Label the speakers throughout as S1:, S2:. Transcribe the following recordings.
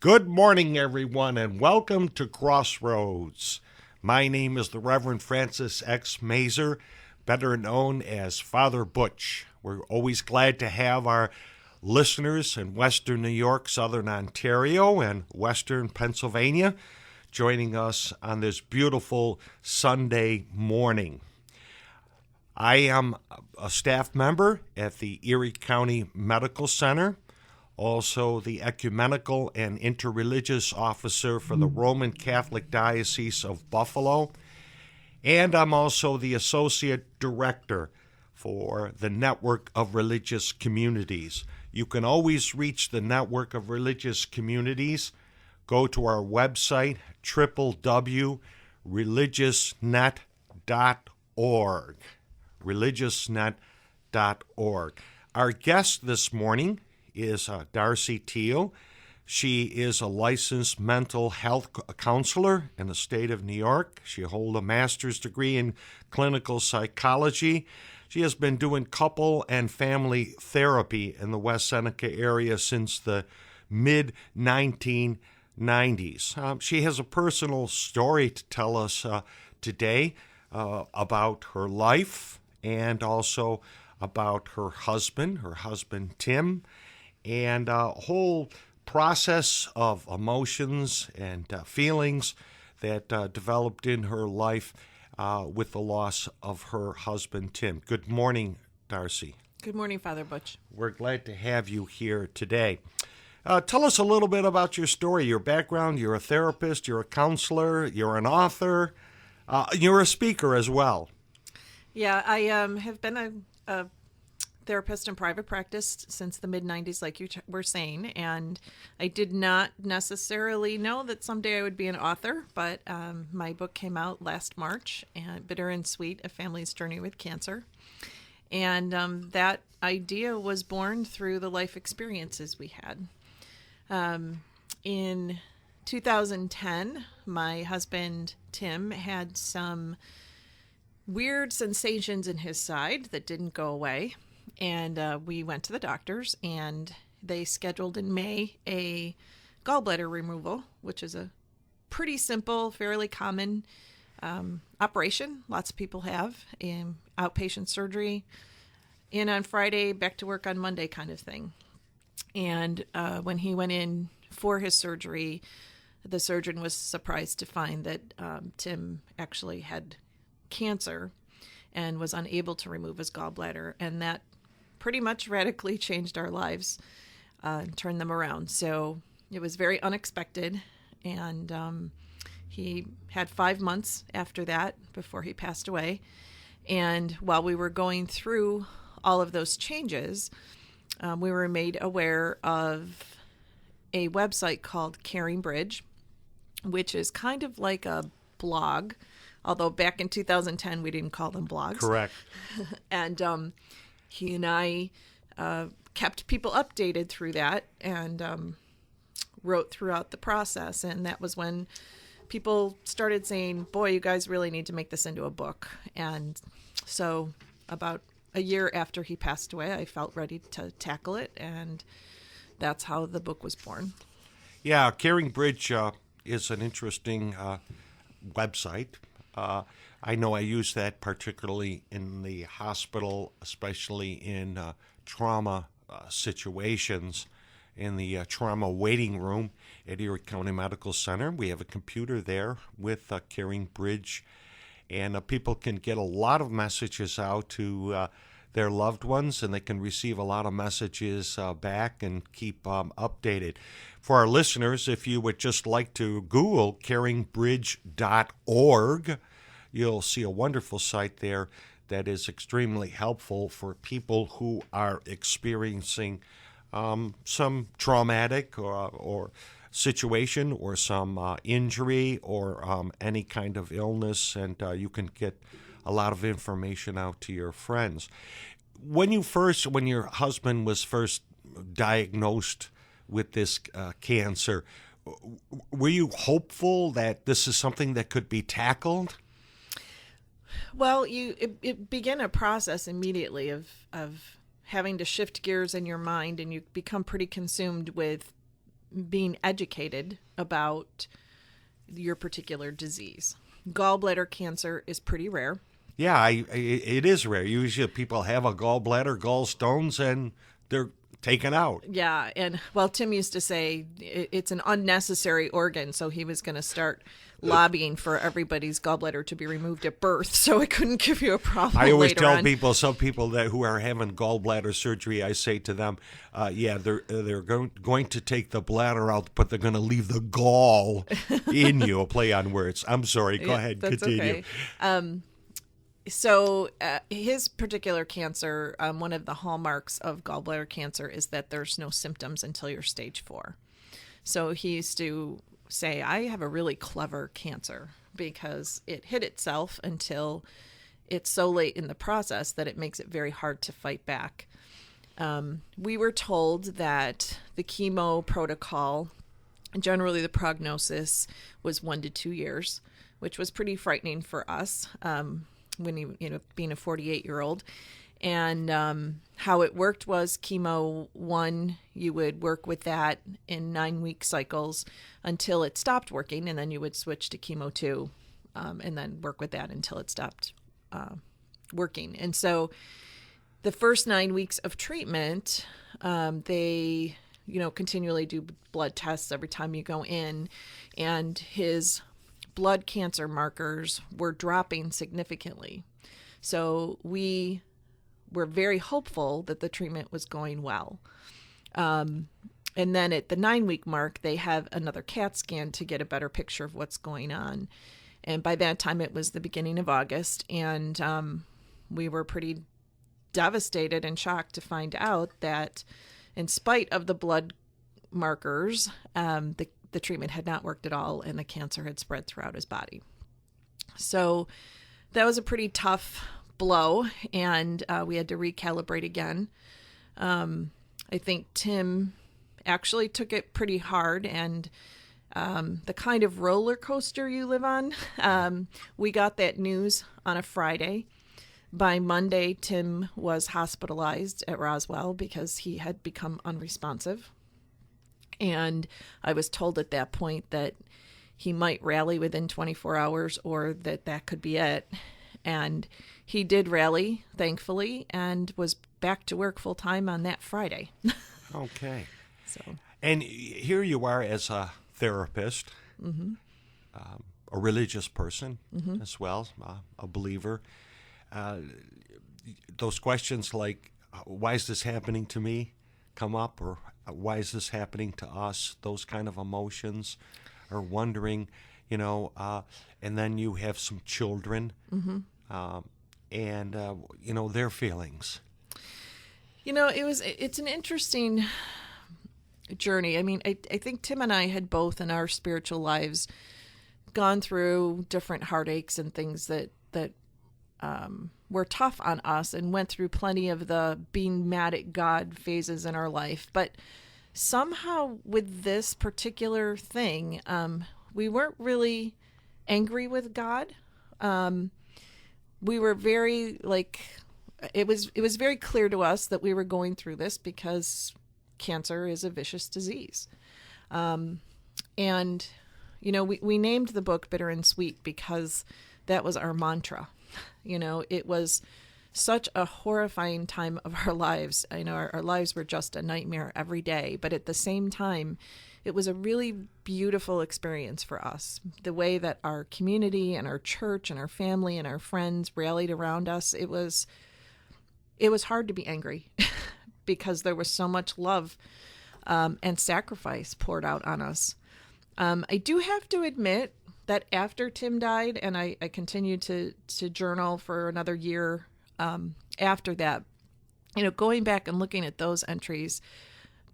S1: Good morning, everyone, and welcome to Crossroads. My name is the Reverend Francis X. Mazer, better known as Father Butch. We're always glad to have our listeners in Western New York, Southern Ontario, and Western Pennsylvania joining us on this beautiful Sunday morning. I am a staff member at the Erie County Medical Center, also the ecumenical and interreligious officer for the Roman Catholic Diocese of Buffalo, and I'm also the associate director for the Network of Religious Communities. You can always reach the Network of Religious Communities. Go to our website, www.religiousnet.org. religiousnet.org. Our guest this morning is Darcy Thiel. She is a licensed mental health counselor in the state of New York. She holds a master's degree in clinical psychology. She has been doing couple and family therapy in the West Seneca area since the mid-1990s. She has a personal story to tell us today about her life and also about her husband Tim, and a whole process of emotions and feelings that developed in her life with the loss of her husband, Tim. Good morning, Darcy.
S2: Good morning, Father Butch.
S1: We're glad to have you here today. Tell us a little bit about your story, your background. You're a therapist, you're a counselor, you're an author, you're a speaker as well.
S2: Yeah, I have been a therapist in private practice since the mid-90s, like you were saying, and I did not necessarily know that someday I would be an author, but my book came out last March, and Bitter and Sweet, A Family's Journey with Cancer, and that idea was born through the life experiences we had. In 2010, my husband, Tim, had some weird sensations in his side that didn't go away. And we went to the doctors, and they scheduled in May a gallbladder removal, which is a pretty simple, fairly common operation. Lots of people have outpatient surgery, in on Friday, back to work on Monday kind of thing. And when he went in for his surgery, the surgeon was surprised to find that Tim actually had cancer and was unable to remove his gallbladder, and that pretty much radically changed our lives, turned them around. So it was very unexpected, and he had 5 months after that before he passed away. And while we were going through all of those changes, we were made aware of a website called Caring Bridge, which is kind of like a blog, although back in 2010 we didn't call them blogs.
S1: Correct.
S2: And he and I kept people updated through that, and wrote throughout the process. And that was when people started saying, boy, you guys really need to make this into a book. And so about a year after he passed away, I felt ready to tackle it, and that's how the book was born.
S1: Yeah, Caring Bridge is an interesting website. I know I use that particularly in the hospital, especially in trauma situations. In the trauma waiting room at Erie County Medical Center, we have a computer there with Caring Bridge, and people can get a lot of messages out to their loved ones, and they can receive a lot of messages back and keep updated. For our listeners, if you would just like to Google caringbridge.org, you'll see a wonderful site there that is extremely helpful for people who are experiencing some traumatic or situation or some injury or any kind of illness, and you can get a lot of information out to your friends. When your husband was first diagnosed with this cancer, were you hopeful that this is something that could be tackled?
S2: Well, it began a process immediately of having to shift gears in your mind, and you become pretty consumed with being educated about your particular disease. Gallbladder cancer is pretty rare.
S1: Yeah, it is rare. Usually people have a gallbladder, gallstones, and they're taken out.
S2: Yeah, and well, Tim used to say it's an unnecessary organ, so he was going to start lobbying for everybody's gallbladder to be removed at birth, so it couldn't give you a problem.
S1: I always
S2: later
S1: tell
S2: on.
S1: people, some people who are having gallbladder surgery, I say to them, they're going to take the bladder out, but they're going to leave the gall in you. A play on words. I'm sorry. Go ahead.
S2: That's
S1: Continue.
S2: Okay. So his particular cancer, one of the hallmarks of gallbladder cancer is that there's no symptoms until you're stage 4. So he used to say, I have a really clever cancer because it hid itself until it's so late in the process that it makes it very hard to fight back. We were told that the chemo protocol, generally the prognosis was 1 to 2 years, which was pretty frightening for us. When being a 48-year-old. And how it worked was chemo 1, you would work with that in 9-week cycles until it stopped working, and then you would switch to chemo 2 and then work with that until it stopped working. And so the first 9 weeks of treatment, they continually do blood tests every time you go in, and his blood cancer markers were dropping significantly. So we were very hopeful that the treatment was going well. And then at the 9-week mark, they have another CAT scan to get a better picture of what's going on. And by that time, it was the beginning of August, and we were pretty devastated and shocked to find out that in spite of the blood markers, the treatment had not worked at all, and the cancer had spread throughout his body. So that was a pretty tough blow, and we had to recalibrate again. I think Tim actually took it pretty hard, and the kind of roller coaster you live on, we got that news on a Friday. By Monday, Tim was hospitalized at Roswell because he had become unresponsive. And I was told at that point that he might rally within 24 hours or that could be it. And he did rally, thankfully, and was back to work full time on that Friday.
S1: Okay.
S2: So,
S1: and here you are as a therapist, a religious person as well, a believer. Those questions like, why is this happening to me, come up, or why is this happening to us? Those kind of emotions, or wondering, and then you have some children, and their feelings.
S2: It's an interesting journey. I mean, I think Tim and I had both in our spiritual lives gone through different heartaches and things that were tough on us, and went through plenty of the being mad at God phases in our life. But somehow with this particular thing, we weren't really angry with God. We were very it was very clear to us that we were going through this because cancer is a vicious disease. And, we named the book Bitter and Sweet because that was our mantra. It was such a horrifying time of our lives. I know our lives were just a nightmare every day, but at the same time, it was a really beautiful experience for us. The way that our community and our church and our family and our friends rallied around us, it was hard to be angry because there was so much love and sacrifice poured out on us. I do have to admit that after Tim died, and I continued to journal for another year after that, going back and looking at those entries,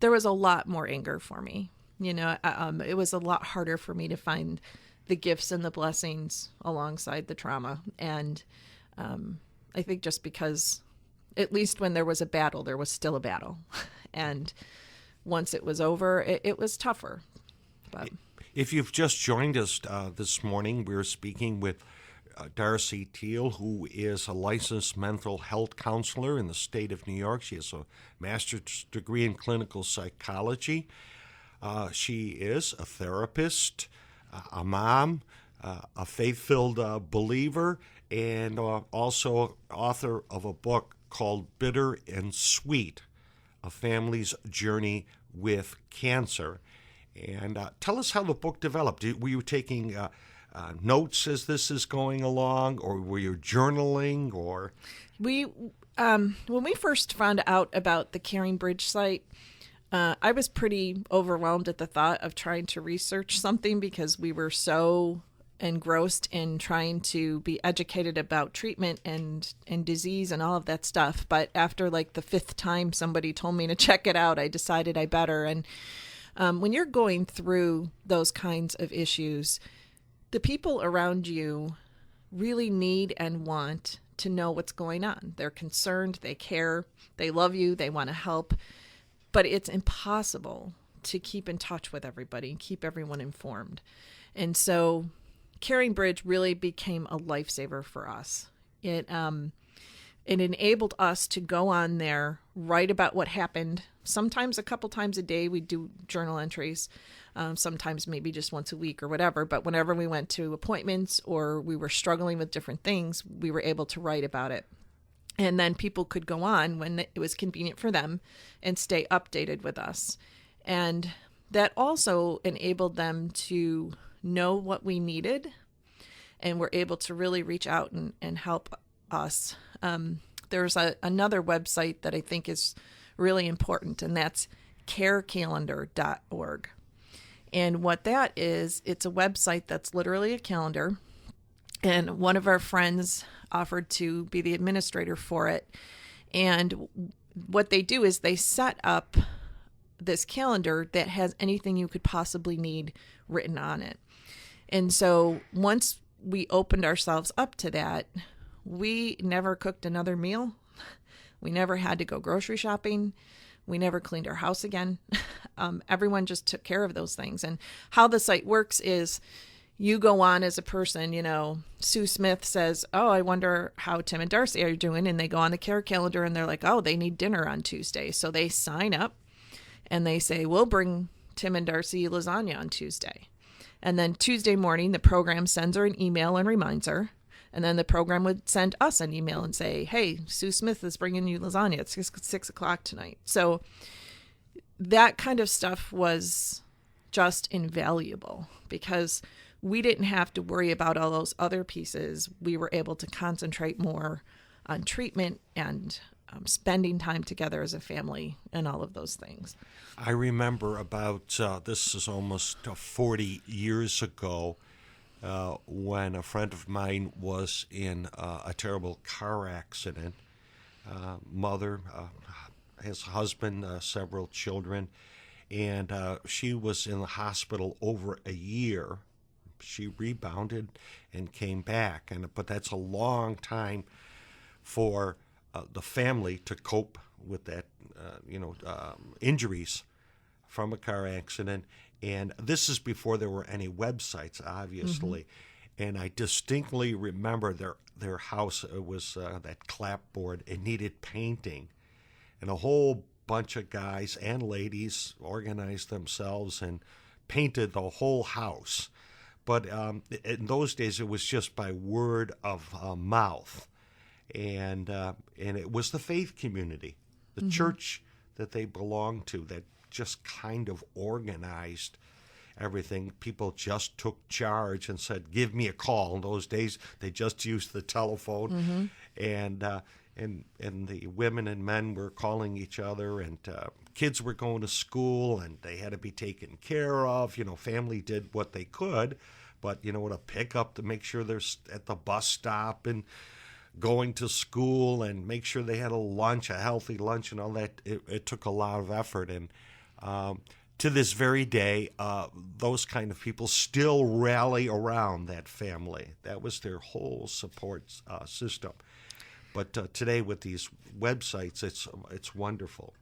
S2: there was a lot more anger for me. It was a lot harder for me to find the gifts and the blessings alongside the trauma. And I think just because, at least when there was a battle, there was still a battle. And once it was over, it was tougher. But
S1: if you've just joined us this morning, we're speaking with Darcy Thiel, who is a licensed mental health counselor in the state of New York. She has a master's degree in clinical psychology. She is a therapist, a mom, a faith-filled believer, and also author of a book called Bitter and Sweet, A Family's Journey with Cancer. And tell us how the book developed. Were you taking notes as this is going along, or were you journaling, or?
S2: When we first found out about the Caring Bridge site, I was pretty overwhelmed at the thought of trying to research something because we were so engrossed in trying to be educated about treatment and disease and all of that stuff. But after like the fifth time somebody told me to check it out, I decided I better. And when you're going through those kinds of issues, the people around you really need and want to know what's going on. They're concerned, they care, they love you, they want to help. But it's impossible to keep in touch with everybody and keep everyone informed. And so Caring Bridge really became a lifesaver for us. It enabled us to go on there, write about what happened. Sometimes a couple times a day we do journal entries, sometimes maybe just once a week or whatever. But whenever we went to appointments or we were struggling with different things, we were able to write about it. And then people could go on when it was convenient for them and stay updated with us. And that also enabled them to know what we needed and were able to really reach out and help us. There's another website that I think is really important, and that's carecalendar.org. And what that is, it's a website that's literally a calendar. And one of our friends offered to be the administrator for it. And what they do is they set up this calendar that has anything you could possibly need written on it. And so once we opened ourselves up to that, we never cooked another meal. We never had to go grocery shopping. We never cleaned our house again. Everyone just took care of those things. And how the site works is you go on as a person, Sue Smith says, oh, I wonder how Tim and Darcy are doing. And they go on the care calendar and they're like, oh, they need dinner on Tuesday. So they sign up and they say, we'll bring Tim and Darcy lasagna on Tuesday. And then Tuesday morning, the program sends her an email and reminds her. And then the program would send us an email and say, hey, Sue Smith is bringing you lasagna at 6 o'clock tonight. So that kind of stuff was just invaluable because we didn't have to worry about all those other pieces. We were able to concentrate more on treatment and spending time together as a family and all of those things.
S1: I remember about, this is almost 40 years ago, when a friend of mine was in a terrible car accident. Mother, his husband, several children, and she was in the hospital over a year. She rebounded and came back, but that's a long time for the family to cope with that, injuries from a car accident. And this is before there were any websites, obviously. Mm-hmm. And I distinctly remember their house. It was that clapboard. It needed painting. And a whole bunch of guys and ladies organized themselves and painted the whole house. But in those days, it was just by word of mouth. And it was the faith community, the mm-hmm. church that they belonged to, that just kind of organized everything. People just took charge and said, give me a call. In those days, they just used the telephone. Mm-hmm. And the women and men were calling each other, and kids were going to school, and they had to be taken care of. Family did what they could, but, to pick up to make sure they're at the bus stop and going to school and make sure they had a healthy lunch and all that, it took a lot of effort. And to this very day, those kind of people still rally around that family. That was their whole support system. But today with these websites, it's wonderful.